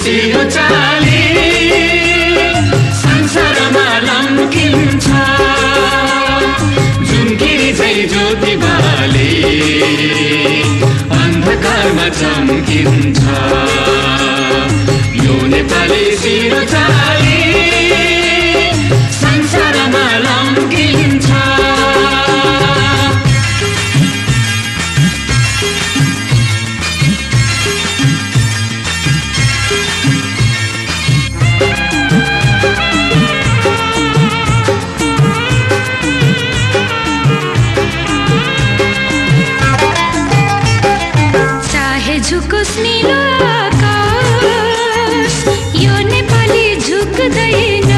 सिरो चाली संसारमा लम्किन्छ झुम्किरी झै ज्योति बाले अन्धकारमा चम्किन्छ यो नेपाली सिरो चाली संसारमा लम्किन्छ झुकोस् नीलो आकाश यो नेपाली झुक्दैन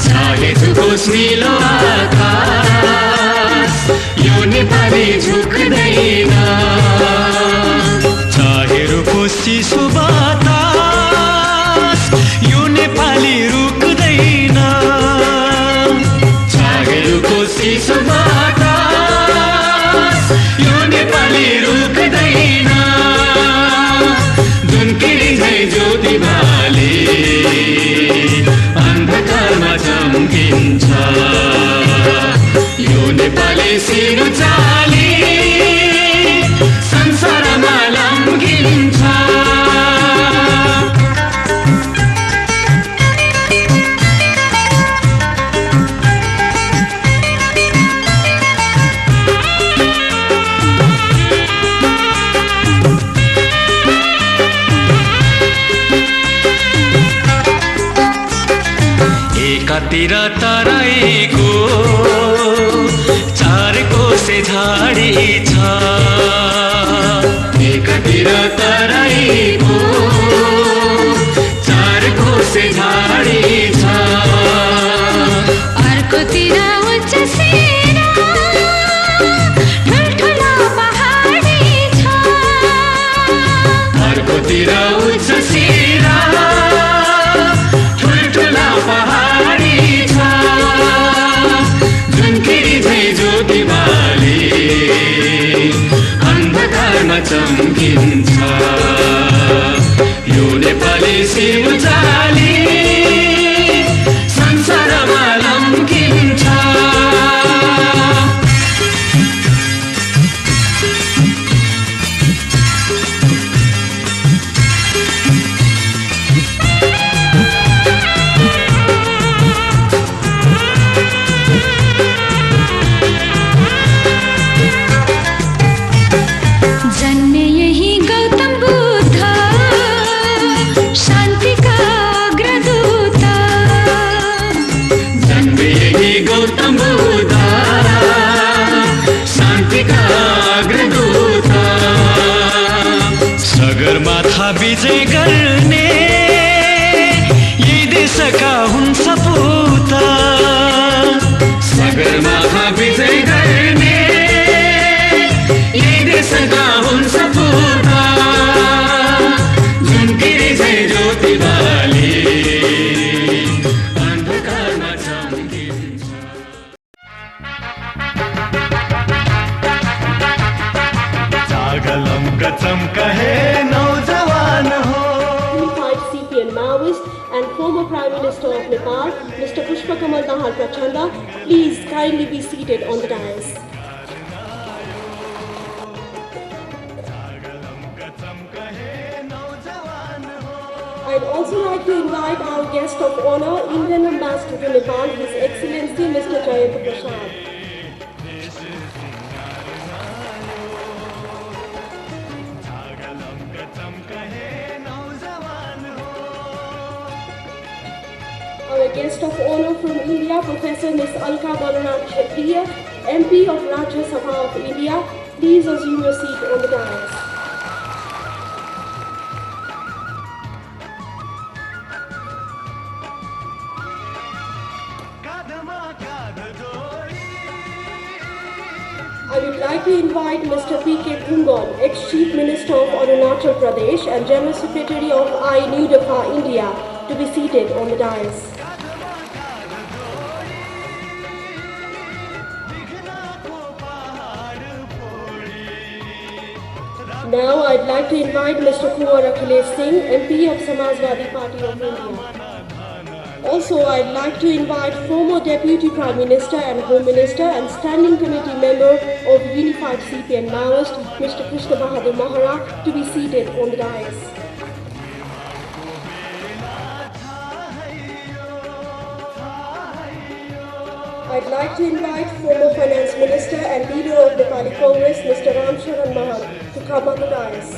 चाहे झुकोस् नीलो आकाश यो नेपाली झुक्दैन चाहे रुकोस् चिसो बातास यो नेपाली रुक्दैन चाहे रुकोस् चिसो बातास यो नेपाली रुक्दैन झुम्किरी झै ज्योति बाले अन्धकारमा चम्किन्छ यो नेपाली सिरो चाली संसारमा लम्किन्छ एकातिर तराईको चार कोसे झाडी छ एकातिर तराईको चार कोसे झाडी छ अर्कोतिर उच्च सिरा ठुल्ठुलो पहाडी छ अर्कोतिर उच्च सिरा ठुल्ठुला पहाडी छ झुम्किरी झै ज्योति बाले अन्धकारमा चम्किन्छ यो नेपाली सिरो चाली संसारमा लम्किन्छ जन्मे यही गौतम बुद्ध शान्ति का अग्रदूत जन्मे यही गौतम बुद्ध शान्ति का अग्रदूत सगरमाथा विजय गर्ने यही देशका हुन् सपूत सगरमाथा विजय गर्ने यही देशका हुन् सपूत झुम्किरी झै ज्योति बाले अन्धकारमा चम्किन्छ जागलमका चम्का हे नौजवान हो Unified CPN Maoist and former Prime Minister of Nepal, Mr. Pushpakamal Dahal Prachanda, please kindly be seated on the dais. I'd also like to invite our guest of honor, Indian Ambassador to Nepal, His Excellency Mr. Jayant Prasad. Our guest of honor from India, Professor Ms. Alka Balraj Kshatriya, MP of Rajya Sabha of India, please assume your seat on the dais. I would like to invite Mr. P.K. Dhungon, ex-Chief Minister of Arunachal Pradesh and General Secretary of I-NUDAFA India, to be seated on the dais. Now I'd like to invite Mr. Kunwar Akhilesh Singh, MP of Samajwadi Party of India. Also, I'd like to invite former Deputy Prime Minister and Home Minister and Standing Committee member of Unified CPN Maoist, Mr. Krishna Bahadur Mahara, to be seated on the dais. I'd like to invite former Finance Minister and leader of Nepali Congress, Mr. Ram Sharan Mahal, to come on the dais.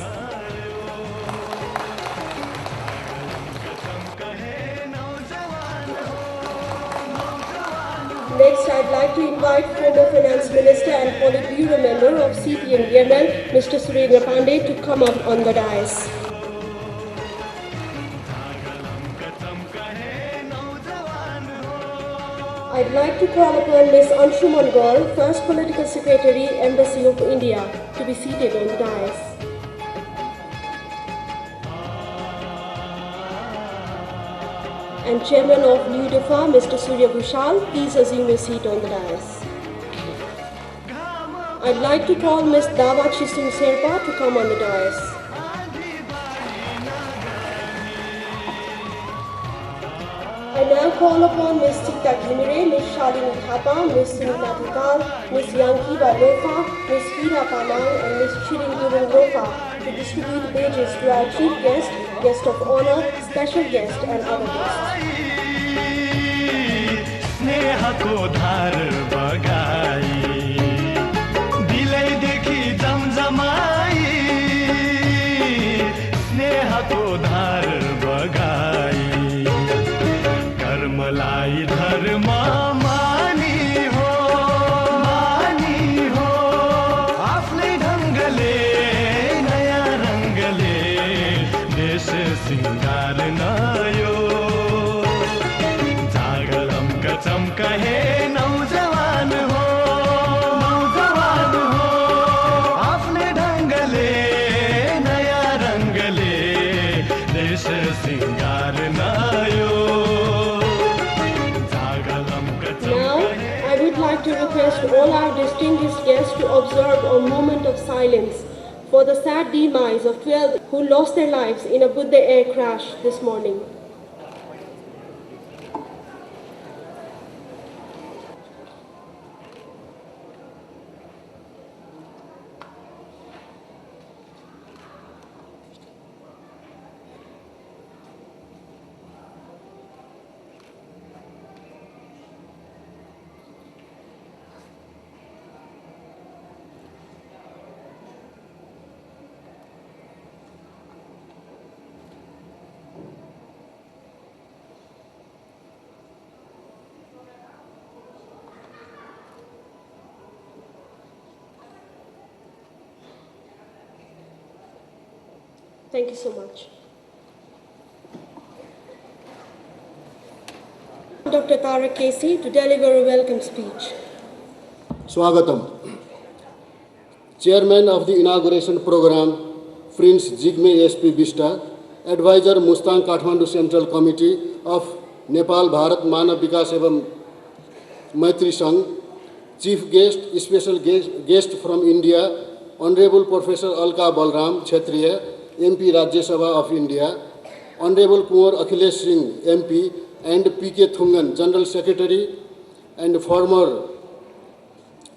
Next, I'd like to invite former Finance Minister and Politburo member of CPN VML, Mr. Surendra Pandey, to come up on the dais. I'd like to call upon Ms. Anshuman Gaur, First Political Secretary, Embassy of India, to be seated on the dais. And Chairman of NUDEFA, Mr. Surya Bhushal, please assume your seat on the dais. I'd like to call Ms. Dawa Chisung Serpa to come on the dais. I now call upon Ms. Sita Gimire, Ms. Shalini Thapa, Ms. Sunita Dukal, Ms. Yankiba Lofa, Ms. Hira Panang, and Ms. Chiringuru Lofa to distribute badges to our chief guest, guest of honor, special guest, and other guests. स्नेहको धार बगाई दिलैदेखि जमजमाई स्नेहको धार बगाई कर्मलाई धर्म मानी हो आफ्नै ढङ्गले नयाँ रङ्गले देश सिंगार नयो चमका हे नौजवान हो आफ्नै ढङ्गले नयाँ रङ्गले देश सिंगार नयो Now, I would like to request all our distinguished guests to observe a moment of silence for the sad demise of 12 who lost their lives in a Buddha air crash this morning. Thank you so much. Dr. Tarak Casey to deliver a welcome speech. Swagatam. Chairman of the inauguration program, Prince Jigme SP Bista, Advisor Mustang Kathmandu Central Committee of Nepal Bharat Manav Vikas Evam Maitri Sangh, Chief Guest, Special Guest from India, Honorable Professor Alka Balram Kshatriya, MP Rajya Sabha of India, Honorable Kunwar Akhilesh Singh, MP, and P.K. Thungan, General Secretary and former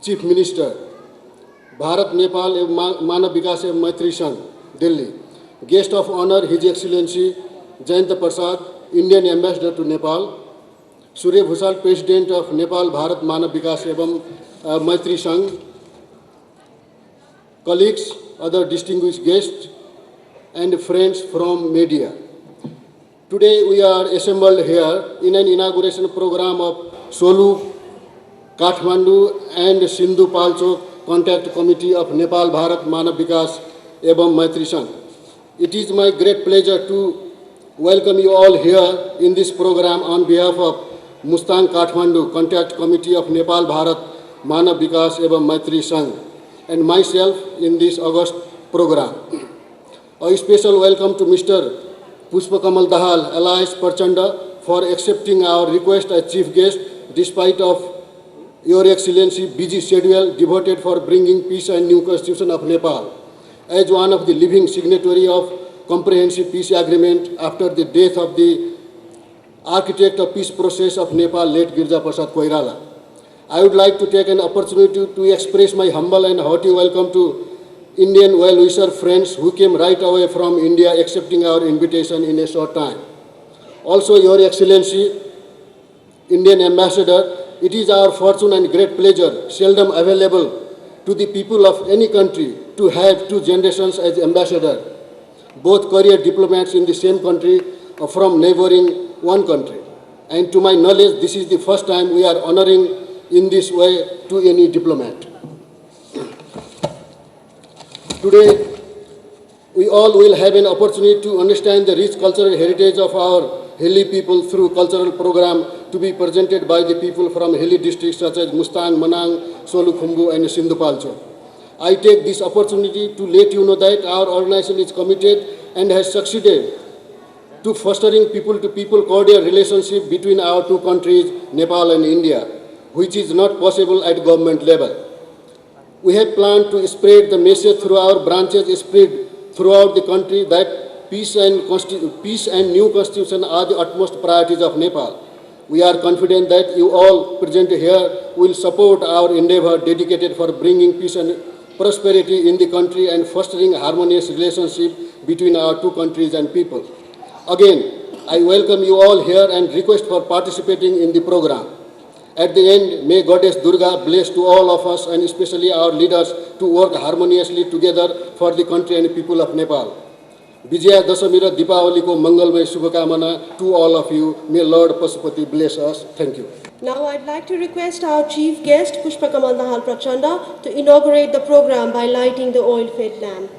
Chief Minister, Bharat Nepal Manav Vikas Maitri Sangh, Delhi. Guest of honor, His Excellency Jayanta Prasad, Indian Ambassador to Nepal, Surya Bhushal, President of Nepal Bharat Manav Vikas Maitri Sangh, colleagues, other distinguished guests, and friends from media. Today we are assembled here in an inauguration program of Solu, Kathmandu and Sindhu Palchok Contact Committee of Nepal Bharat Manav Vikas Evam Maitri Sangh. It is my great pleasure to welcome you all here in this program on behalf of Mustang Kathmandu Contact Committee of Nepal Bharat Manav Vikas Evam Maitri Sangh and myself in this August program. A special welcome to Mr. Pushpakamal Dahal, alias Prachanda, for accepting our request as chief guest despite of Your Excellency busy schedule devoted for bringing peace and new constitution of Nepal. as one of the living signatory of Comprehensive Peace Agreement after the death of the architect of peace process of Nepal, late Girja Prasad Koirala. I would like to take an opportunity to express my humble and hearty welcome to Indian well-wisher friends who came right away from India accepting our invitation in a short time. Also, Your Excellency, Indian Ambassador, it is our fortune and great pleasure, seldom available to the people of any country, to have two generations as ambassador, both career diplomats in the same country from neighboring one country. And to my knowledge, this is the first time we are honoring in this way to any diplomat. Today, we all will have an opportunity to understand the rich cultural heritage of our hilly people through cultural program to be presented by the people from hilly districts such as Mustang, Manang, Solukhumbu and Sindhupalchok. I take this opportunity to let you know that our organization is committed and has succeeded to fostering people-to-people cordial relationship between our two countries, Nepal and India, which is not possible at government level. We have planned to spread the message through our branches spread throughout the country that peace and new constitution are the utmost priorities of Nepal. We are confident that you all present here will support our endeavor dedicated for bringing peace and prosperity in the country and fostering harmonious relationship between our two countries and people. Again, I welcome you all here and request for participating in the program. At the end, may Goddess Durga bless to all of us and especially our leaders to work harmoniously together for the country and people of Nepal. Vijaya Dasami ra Deepavali ko Mangalmay Shubhakamana to all of you. May Lord Pasupati bless us. Thank you. Now I'd like to request our chief guest, Pushpakamal Nahal Prachanda, to inaugurate the program by lighting the oil-fed lamp.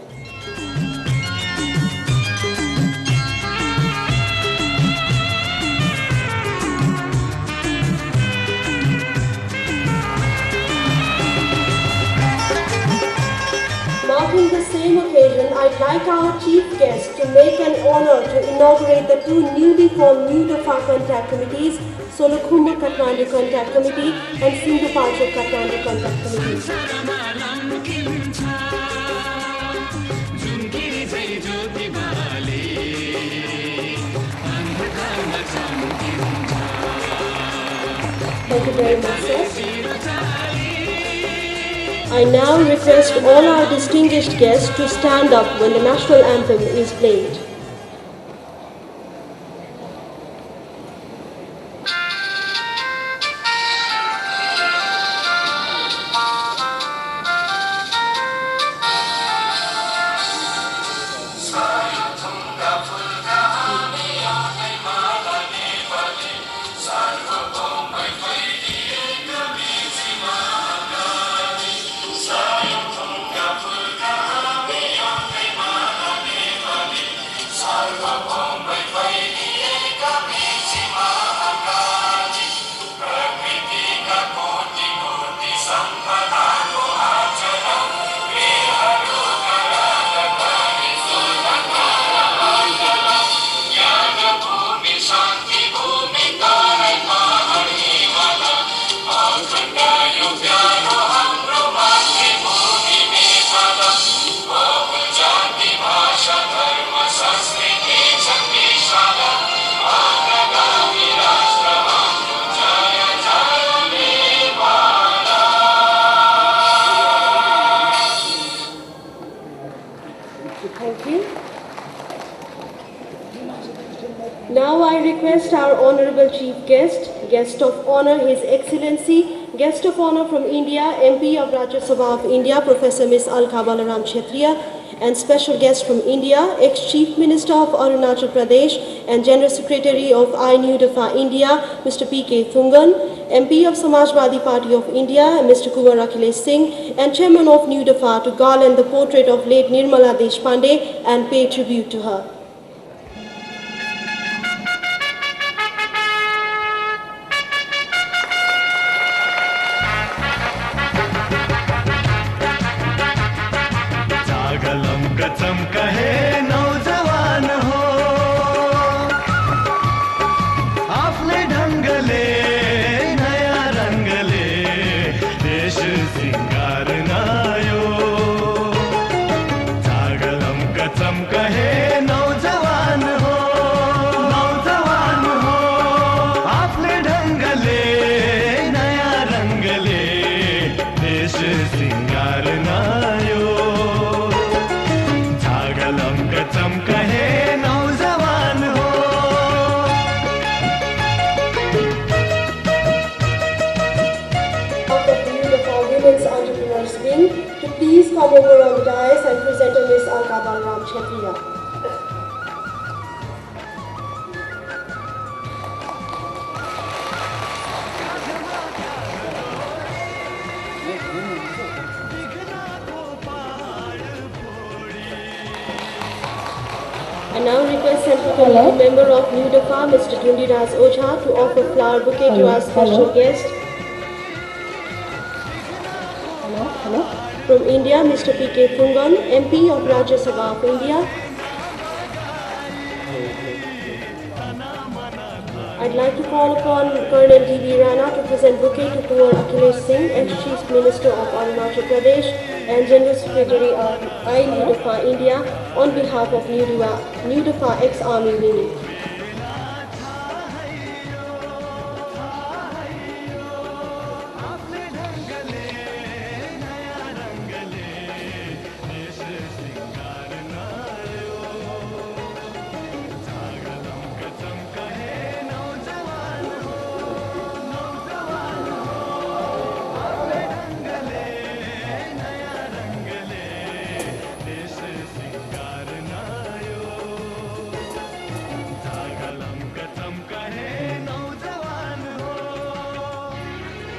Marking the same occasion, I'd like our chief guest to make an honor to inaugurate the two newly formed New Dafa Contact Committees, Solukhumbu Kathmandu Contact Committee and Sindhupalchok Kathmandu Contact Committee. Thank you very much, sir. I now request all our distinguished guests to stand up when the national anthem is played. Thank you. Now I request our Honorable Chief Guest, Guest of Honor, His Excellency, Guest of Honor from India, MP of Rajya Sabha of India, Professor Ms. Alka Balaram Kshetriya, and special guest from India, ex-Chief Minister of Arunachal Pradesh and General Secretary of I New Dafa India, Mr. P.K. Thungan, MP of Samajwadi Party of India, Mr. Kunwar Akhilesh Singh, and Chairman of New Dafa to garland the portrait of late Nirmala Deshpande and pay tribute to her. चमका है नौजवान हो आपले ढंगले नया रंगले देश सिंगार नायो member on the dais and presenter Ms. Alka Balram Kshatriya. I now request Central Committee member of New Dafa, Mr. Dhundiraj Ocha, to offer flower bouquet to our special guest. From India, Mr. P.K. Thungan, MP of Rajya Sabha of India. I'd like to call upon Colonel D.V. Rana to present bouquet to Kunwar Akhilesh Singh, ex-Chief Minister of Arunachal Pradesh and General Secretary of I New Dafa India, on behalf of New Dafa ex-Army Wing.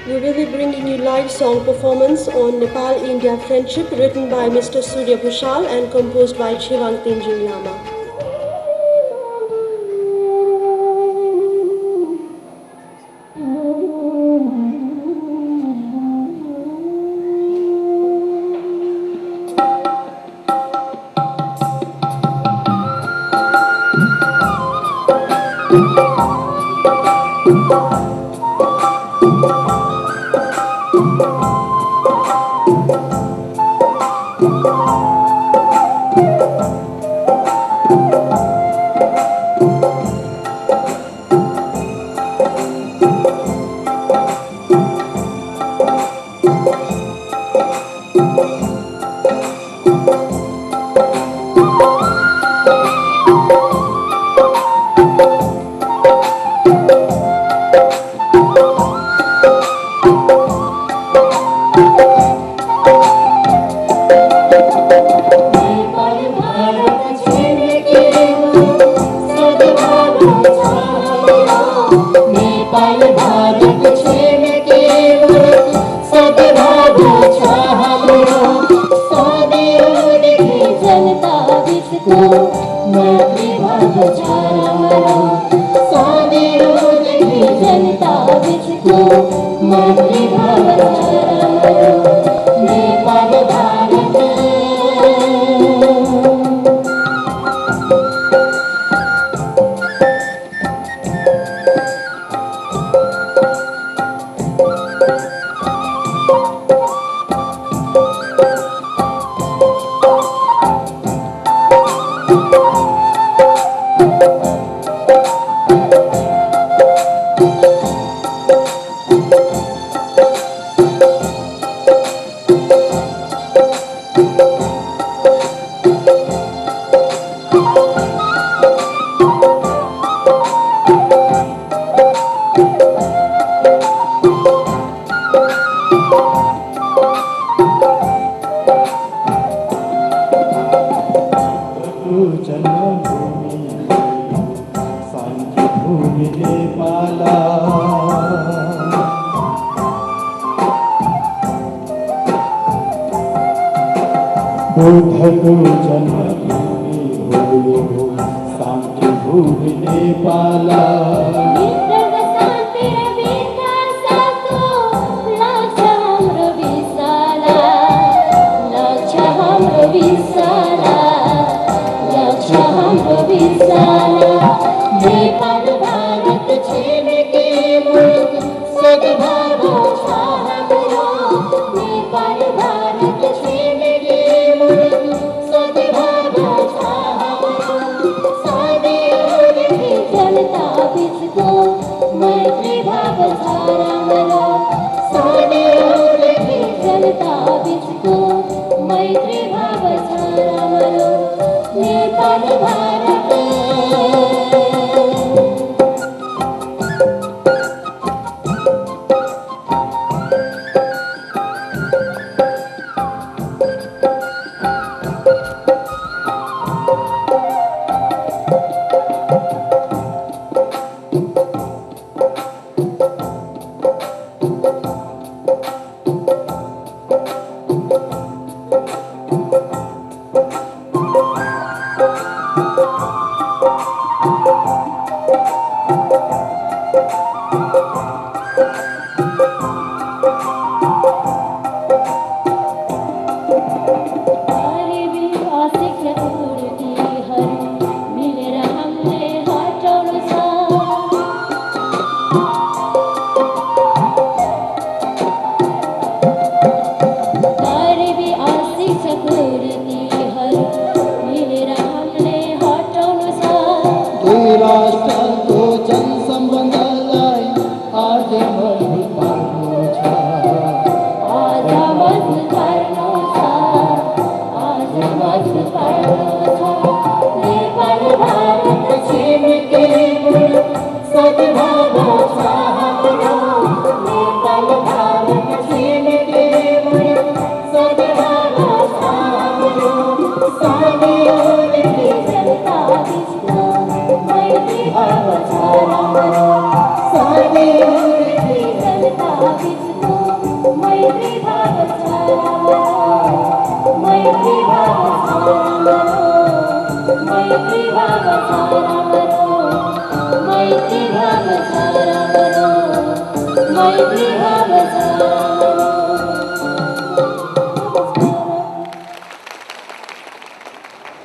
We will be bringing you live song performance on Nepal-India Friendship, written by Mr. Surya Bhushal and composed by Chivang Tinjung Lama.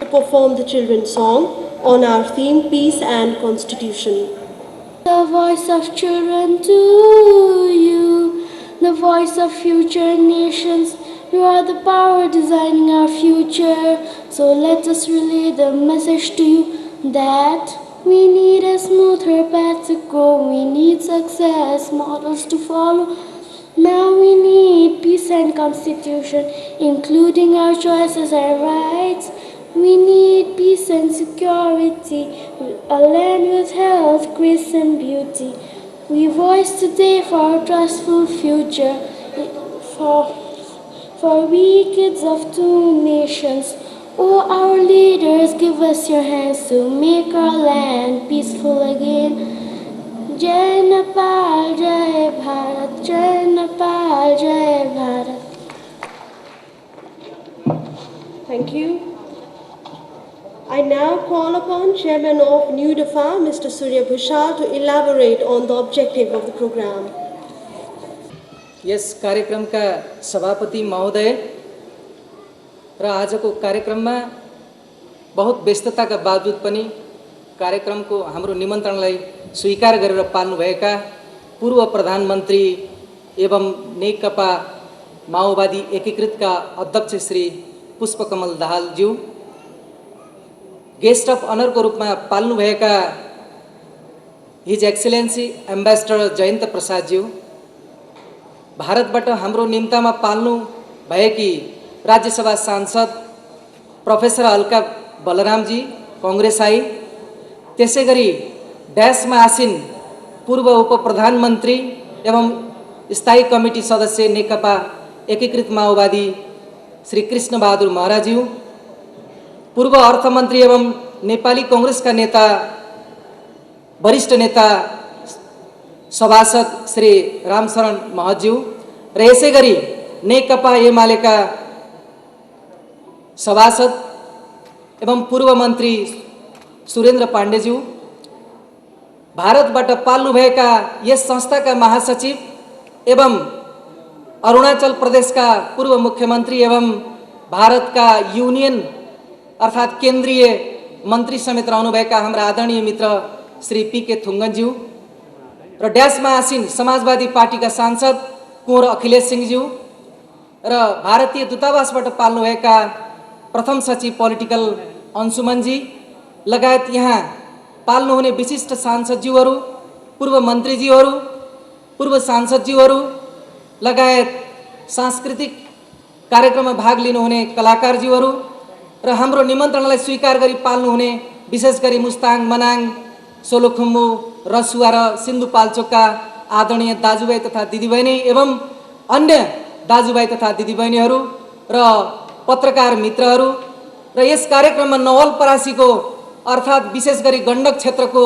Perform the children's song on our theme, Peace and Constitution. The voice of children to you, the voice of future nations. You are the power designing our future. So let us relay the message to you that we need a smoother path to go. We need success models to follow. Now we need peace and constitution, including our choices and rights. We need peace and security, a land with health, grace and beauty. We voice today for a trustful future, for we kids of two nations. Oh, our leaders, give us your hands to make our land peaceful again. Jai Nepal, Jai Bharat, Jai Nepal, Jai Bharat. Thank you. I now call upon Chairman of NUDAFA, Mr. Surya Bhushal, to elaborate on the objective of the program. यस कार्यक्रमका सभापति महोदय र आजको कार्यक्रममा बहुत व्यस्तताका बावजुद पनि कार्यक्रमको हाम्रो निमन्त्रणलाई स्वीकार गरेर पाल्नुभएका पूर्व प्रधानमन्त्री एवं नेकपा माओवादी एकीकृतका अध्यक्ष श्री पुष्पकमल दाहालज्यू, गेस्ट अफ अनरको रूपमा पाल्नुभएका हिज एक्सेलेन्सी एम्बेसडर जयन्त प्रसादज्यू, भारतबाट हाम्रो निम्तामा पाल्नु भएकी राज्यसभा सांसद प्रोफेसर अलका बलरामजी कांग्रेस आई, त्यसैगरी ड्यासमा आसीन पूर्व उप प्रधानमन्त्री एवं स्थायी कमिटी सदस्य नेकपा एकीकृत माओवादी श्री कृष्ण बहादुर महराज्यू, पूर्व अर्थमन्त्री एवं नेपाली कांग्रेसका नेता वरिष्ठ नेता सभासद श्री रामशरण महज्यू र यसैगरी नेकपा एमालेका सभासद एवं पूर्व मन्त्री सुरेन्द्र पाण्डेज्यू, भारतबाट पाल्नुभएका यस संस्थाका महासचिव एवं अरुणाचल प्रदेशका पूर्व मुख्यमन्त्री एवं भारतका युनियन अर्थात् केन्द्रीय मन्त्री समेत रहनुभएका हाम्रा आदरणीय मित्र श्री पी.के. थुङ्गनज्यू र ड्यासमा आसीन समाजवादी पार्टीका सांसद कुँवर अखिलेश सिंहज्यू र भारतीय दूतावासबाट पाल्नुभएका प्रथम सचिव पोलिटिकल अंशुमनजी लगायत यहाँ पाल्नुहुने विशिष्ट सांसदज्यूहरू, पूर्व मन्त्रीज्यूहरू, पूर्व सांसदज्यूहरू लगायत सांस्कृतिक कार्यक्रममा भाग लिनुहुने कलाकारज्यूहरू र हाम्रो निमन्त्रणलाई स्वीकार गरी पाल्नुहुने विशेष गरी मुस्ताङ, मनाङ, सोलुखुम्बु, रसुवा र सिन्धुपाल्चोकका आदरणीय दाजुभाइ तथा दिदीबहिनी एवं अन्य दाजुभाइ तथा दिदीबहिनीहरू र पत्रकार मित्रहरू र यस कार्यक्रममा नवलपरासीको अर्थात् विशेष गरी गण्डक क्षेत्रको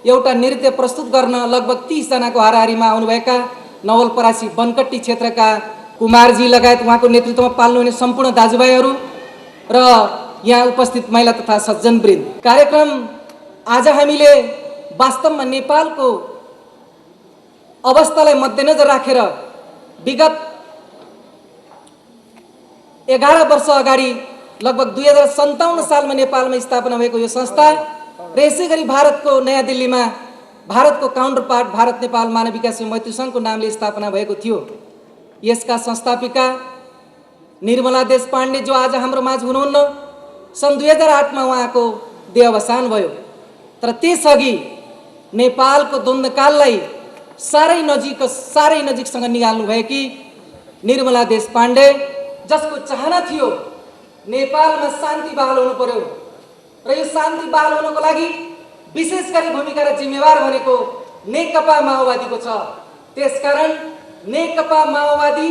एउटा नृत्य प्रस्तुत गर्न लगभग 30 जनाको हाराहारीमा आउनुभएका नवलपरासी बनकट्टी क्षेत्रका कुमारजी लगायत उहाँको नेतृत्वमा पाल्नुहुने सम्पूर्ण दाजुभाइहरू र यहाँ उपस्थित महिला तथा सज्जनवृन्द, कार्यक्रम आज हामीले वास्तवमा नेपालको अवस्थालाई मध्यनजर राखेर विगत 11 वर्ष अगाडि लगभग 2057 सालमा नेपालमा स्थापना भएको यो संस्था र यसै गरी भारतको नयाँ दिल्लीमा भारतको काउन्टर पार्ट भारत नेपाल मानव विकास मैत्री सङ्घको नामले स्थापना भएको थियो। यसका संस्थापिका निर्मला देशपाण्डे जो आज हाम्रो माझ हुनुहुन्न, सन् 2008मा उहाँको देहावसान भयो। तर त्यसअघि नेपालको द्वन्द्वकाललाई साह्रै नजिकसँग निकाल्नु भएकी निर्मला देशपाण्डे, जसको चाहना थियो नेपालमा शान्ति बहाल हुनु पर्यो र यो शान्ति बहाल हुनको लागि विशेष गरी भूमिका र जिम्मेवार भनेको नेकपा माओवादीको छ। त्यसकारण नेकपा माओवादी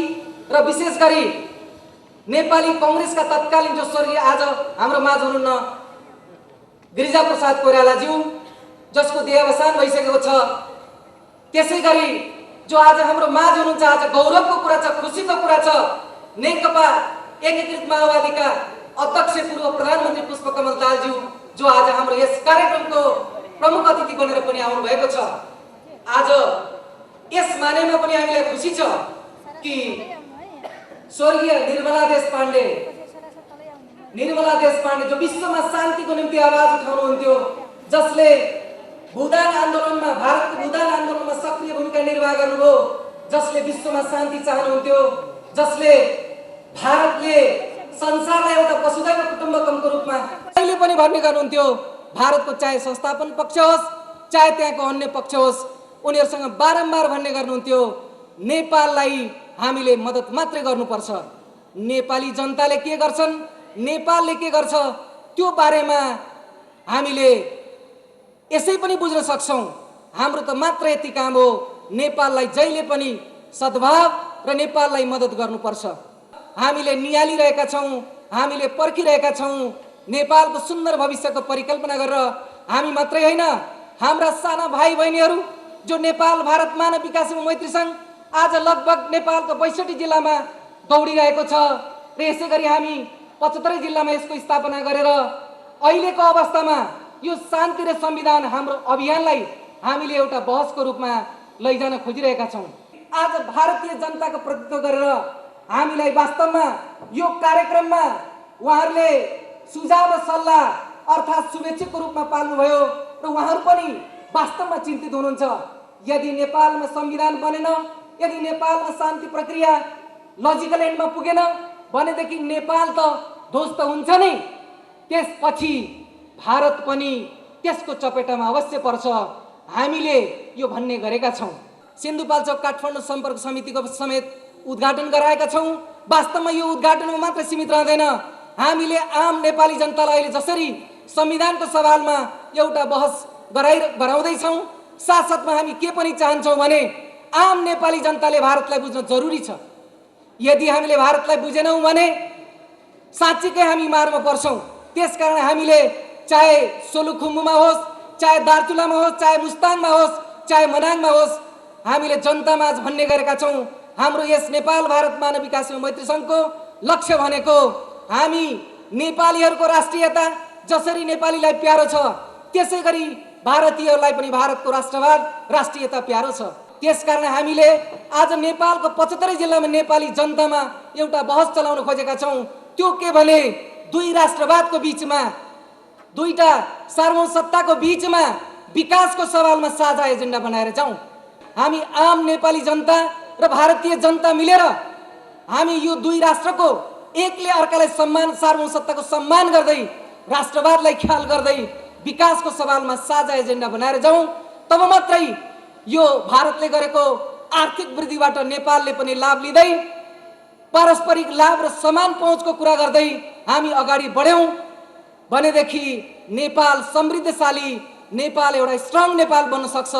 र विशेष गरी नेपाली कांग्रेसका तत्कालीन जो स्वर्गीय आज हाम्रो माझ हुनुहुन्न गिरिजाप्रसाद कोइरालाज्यू, जसको देहावसान भइसकेको छ, त्यसै गरी जो आज हाम्रो माझ हुनुहुन्छ, आज गौरवको कुरा छ, खुसीको कुरा छ, नेकपा एकीकृत माओवादीका अध्यक्ष पूर्व प्रधानमन्त्री पुष्पकमल दाहालज्यू, जो आज हाम्रो यस कार्यक्रमको प्रमुख अतिथि बनेर पनि आउनु भएको छ। आज यस मानेमा पनि हामीलाई खुसी छ कि स्वर्गीय निर्मला देशपाण्डे जो विश्वमा शान्तिको निम्ति आवाज उठाउनुहुन्थ्यो, जसले भारतको भूदान आन्दोलनमा सक्रिय भूमिका निर्वाह गर्नुभयो, जसले विश्वमा शान्ति चाहनुहुन्थ्यो, जसले भारतले संसारलाई एउटा वसुधैव कुटुम्बकमको रूपमा अहिले पनि भन्ने गर्नुहुन्थ्यो, भारतको चाहे संस्थापन पक्ष होस् चाहे त्यहाँको अन्य पक्ष होस्, उनीहरूसँग बारम्बार भन्ने गर्नुहुन्थ्यो, नेपाललाई हामीले मद्दत मात्रै गर्नुपर्छ। नेपाली जनताले के गर्छन्, नेपालले के गर्छ, त्यो बारेमा हामीले यसै पनि बुझ्न सक्छौं। हाम्रो त मात्र यति काम हो, नेपाललाई जहिले पनि सद्भाव र नेपाललाई मद्दत गर्नुपर्छ। हामीले निहालिरहेका छौं, हामीले पर्खिरहेका छौं नेपालको सुन्दर भविष्यको परिकल्पना गरेर। हामी मात्रै होइन, हाम्रा साना भाइ बहिनीहरू जो नेपाल भारत मानव विकास मैत्री सङ्घ आज लगभग नेपालको 62 जिल्लामा दौडिरहेको छ र यसै गरी हामी 75 जिल्लामा यसको स्थापना गरेर अहिलेको अवस्थामा यो शान्ति र संविधान हाम्रो अभियानलाई हामीले एउटा बहसको रूपमा लैजान खोजिरहेका छौं। आज भारतीय जनताको प्रतिनिधित्व गरेर हामीलाई वास्तवमा यो कार्यक्रममा उहाँहरूले सुझाव र सल्लाह अर्थात् शुभेच्छुकको रूपमा पाल्नुभयो र उहाँहरू पनि वास्तवमा चिन्तित हुनुहुन्छ। यदि नेपालमा संविधान बनेन, यदि नेपालमा शान्ति प्रक्रिया लजिकल एन्डमा पुगेन भनेदेखि नेपाल त ध्वस्त हुन्छ नै, त्यसपछि भारत पनि त्यसको चपेटामा अवश्य पर्छ। हामीले यो भन्ने गरेका छौं। सिन्धुपाल्चोक काठमाडौँ सम्पर्क समितिको समेत उद्घाटन गराएका छौं। वास्तवमा यो उद्घाटनमा मात्र सीमित रहँदैन, हामीले आम नेपाली जनतालाई अहिले जसरी संविधानको सवालमा एउटा बहस गराउँदैछौं, साथसाथमा हामी के पनि चाहन्छौं भने आम नेपाली जनताले भारतलाई बुझ्न जरुरी छ। यदि हामीले भारतलाई बुझेनौं भने साँच्चीकै हामी मारमा पर्छौं। त्यसकारण हामीले चाहे सोलुखुम्बुमा होस्, चाहे दार्चुलामा होस्, चाहे मुस्ताङमा होस्, चाहे मनाङमा होस्, हामीले जनतामाझ भन्ने गरेका छौं, हाम्रो यस नेपाल भारत मानव विकास मैत्री सङ्घको लक्ष्य भनेको हामी नेपालीहरूको राष्ट्रियता जसरी नेपालीलाई प्यारो छ, त्यसै गरी भारतीयहरूलाई पनि भारतको राष्ट्रवाद राष्ट्रियता प्यारो छ। त्यसकारण हामीले आज नेपालको 75 जिल्लामा नेपाली जनतामा एउटा बहस चलाउन खोजेका छौं। त्यो के भने दुई राष्ट्रवादको बीचमा, दुईटा सार्वभौमसत्ताको बीचमा विकासको सवालमा साझा एजेन्डा बनाएर जाउँ। हामी आम नेपाली जनता र भारतीय जनता मिलेर हामी यो दुई राष्ट्रको एकले अर्कालाई सम्मान, सार्वभौमसत्ताको सम्मान गर्दै, राष्ट्रवादलाई ख्याल गर्दै विकासको सवालमा साझा एजेन्डा बनाएर जाउँ। तब मात्रै यो भारतले गरेको आर्थिक वृद्धिबाट नेपालले पनि लाभ लिँदै पारस्परिक लाभ र समान पहुँचको कुरा गर्दै हामी अगाडि बढ्यौं भनेदेखि नेपाल समृद्धशाली, नेपाल एउटा स्ट्रङ नेपाल बन्न सक्छ।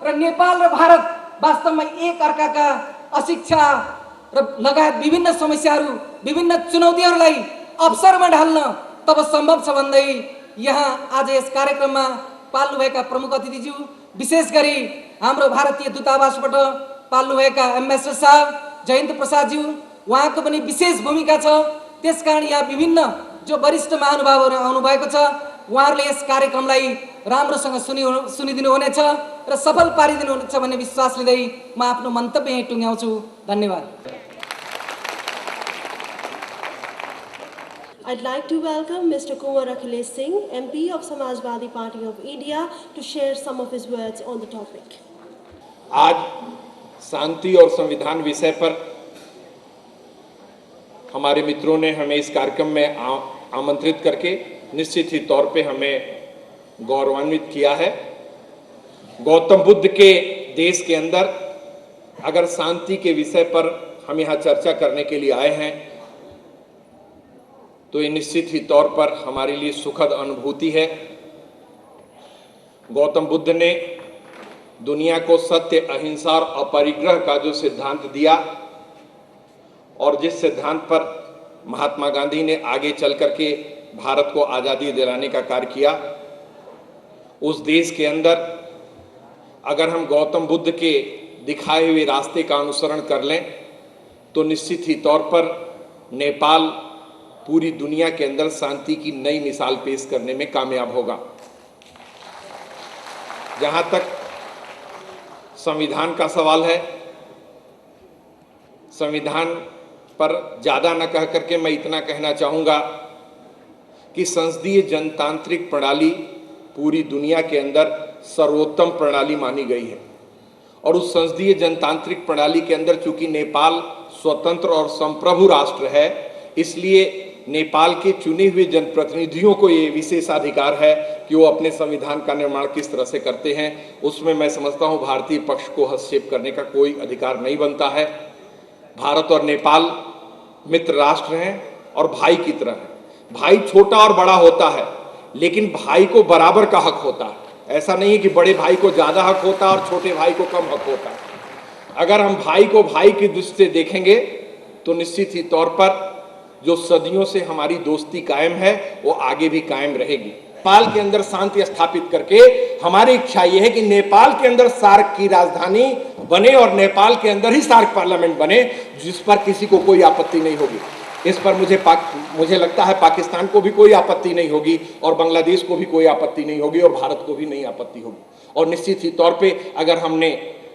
र नेपाल र भारत वास्तवमा एक अर्काका अशिक्षा र लगायत विभिन्न समस्याहरू, विभिन्न चुनौतीहरूलाई अवसरमा ढाल्न तब सम्भव छ भन्दै यहाँ आज यस कार्यक्रममा पाल्नुभएका प्रमुख अतिथिज्यू, विशेष गरी हाम्रो भारतीय दूतावासबाट पाल्नुभएका एम्बेसडर साहब जयन्त प्रसादज्यू, उहाँको पनि विशेष भूमिका छ। त्यसकारण यहाँ विभिन्न जो वरिष्ठ महानुभावहरू आउनुभएको छ, उहाँहरूले यस कार्यक्रमलाई राम्रोसँग सुनिदिनु हुनेछ र सफल पारिदिनु हुनेछ भन्ने विश्वास लिँदै म आफ्नो मन्तव्य यहीँ टुङ्ग्याउँछु। धन्यवाद। I'd like to welcome Mr. Kunwar Akhilesh Singh, MP of Samajwadi Party of India, to share some of his words on the topic. आज शांति और संविधान विषय पर हमारे मित्रों ने हमें इस कार्यक्रम में आमंत्रित करके निश्चित ही तौर पे हमें गौरवान्वित किया है। गौतम बुद्ध के देश के अंदर अगर शांति के विषय पर हम यहाँ चर्चा करने के लिए आए हैं तो ये निश्चित ही तौर पर हमारे लिए सुखद अनुभूति है। गौतम बुद्ध ने दुनिया को सत्य, अहिंसा और अपरिग्रह का जो सिद्धांत दिया और जिस सिद्धांत पर महात्मा गांधी ने आगे चल करके भारत को आज़ादी दिलाने का कार्य किया, उस देश के अंदर अगर हम गौतम बुद्ध के दिखाए हुए रास्ते का अनुसरण कर लें तो निश्चित ही तौर पर नेपाल पूरी दुनिया के अंदर शांति की नई मिसाल पेश करने में कामयाब होगा। जहां तक संविधान का सवाल है, संविधान पर ज़्यादा न कह करके मैं इतना कहना चाहूँगा कि संसदीय जनतांत्रिक प्रणाली पूरी दुनिया के अंदर सर्वोत्तम प्रणाली मानी गई है और उस संसदीय जनतांत्रिक प्रणाली के अंदर चूंकि नेपाल स्वतंत्र और संप्रभु राष्ट्र है, इसलिए नेपाल के चुने हुए जनप्रतिनिधियों को ये विशेषाधिकार है कि वो अपने संविधान का निर्माण किस तरह से करते हैं। उसमें मैं समझता हूँ भारतीय पक्ष को हस्तक्षेप करने का कोई अधिकार नहीं बनता है। भारत और नेपाल मित्र राष्ट्र हैं और भाई की तरह है। भाई छोटा और बड़ा होता है लेकिन भाई को बराबर का हक होता है। ऐसा नहीं है कि बड़े भाई को ज़्यादा हक होता है और छोटे भाई को कम हक होता है। अगर हम भाई को भाई की दृष्टि से देखेंगे तो निश्चित ही तौर पर जो सदियों से हमारी दोस्ती कायम है वो आगे भी कायम रहेगी। नेपाल के अंदर शांति स्थापित करके हमारी इच्छा ये है कि नेपाल के अंदर सार्क की राजधानी बने और नेपाल के अंदर ही सार्क पार्लियामेंट बने, जिस पर किसी को कोई आपत्ति नहीं होगी। इस पर मुझे लगता है पाकिस्तान को भी कोई आपत्ति नहीं होगी और बांग्लादेश को भी कोई आपत्ति नहीं होगी और भारत को भी नहीं आपत्ति होगी। और निश्चित ही तौर पे अगर हमने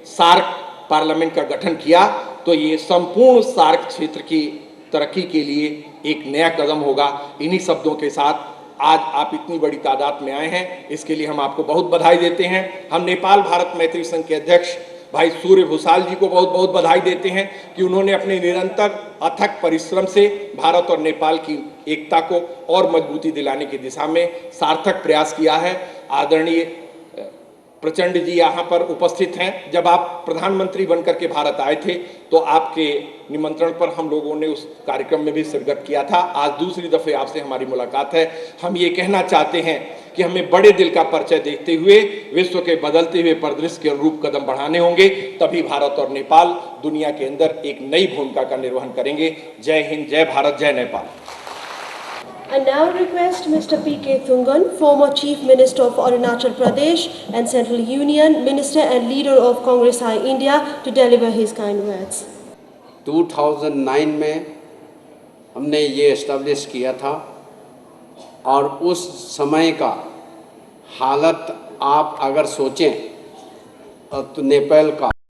सार्क पार्लियामेंट का गठन किया तो ये संपूर्ण सार्क क्षेत्र की तरक्की के लिए एक नया कदम होगा। इन्हीं शब्दों के साथ आज आप इतनी बड़ी तादाद में आए हैं, इसके लिए हम आपको बहुत बधाई देते हैं। हम नेपाल भारत मैत्री संघ के अध्यक्ष भाई सूर्य भूसाल जी को बहुत बहुत बधाई देते हैं कि उन्होंने अपने निरंतर अथक परिश्रम से भारत और नेपाल की एकता को और मजबूती दिलाने की दिशा में सार्थक प्रयास किया है। आदरणीय प्रचंड जी यहाँ पर उपस्थित हैं। जब आप प्रधानमंत्री बनकर के भारत आए थे तो आपके निमंत्रण पर हम लोगों ने उस कार्यक्रम में भी शिरकत किया था। आज दूसरी दफे आपसे हमारी मुलाकात है। हम ये कहना चाहते हैं कि हमें बड़े दिल का परिचय देखते हुए विश्व के बदलते हुए परिदृश्य के अनुरूप कदम बढ़ाने होंगे, तभी भारत और नेपाल दुनिया के अंदर एक नई भूमिका का निर्वहन करेंगे। जय हिंद, जय भारत, जय Nepal. I now request Mr. P.K. Thungan, former Chief Minister of Arunachal Pradesh and Central Union, Minister and Leader of Congress High India, to deliver his kind words. 2009 में हमने ये एस्टेब्लिश किया था और उस समय का हालत आप अगर सोचें तो नेपाल का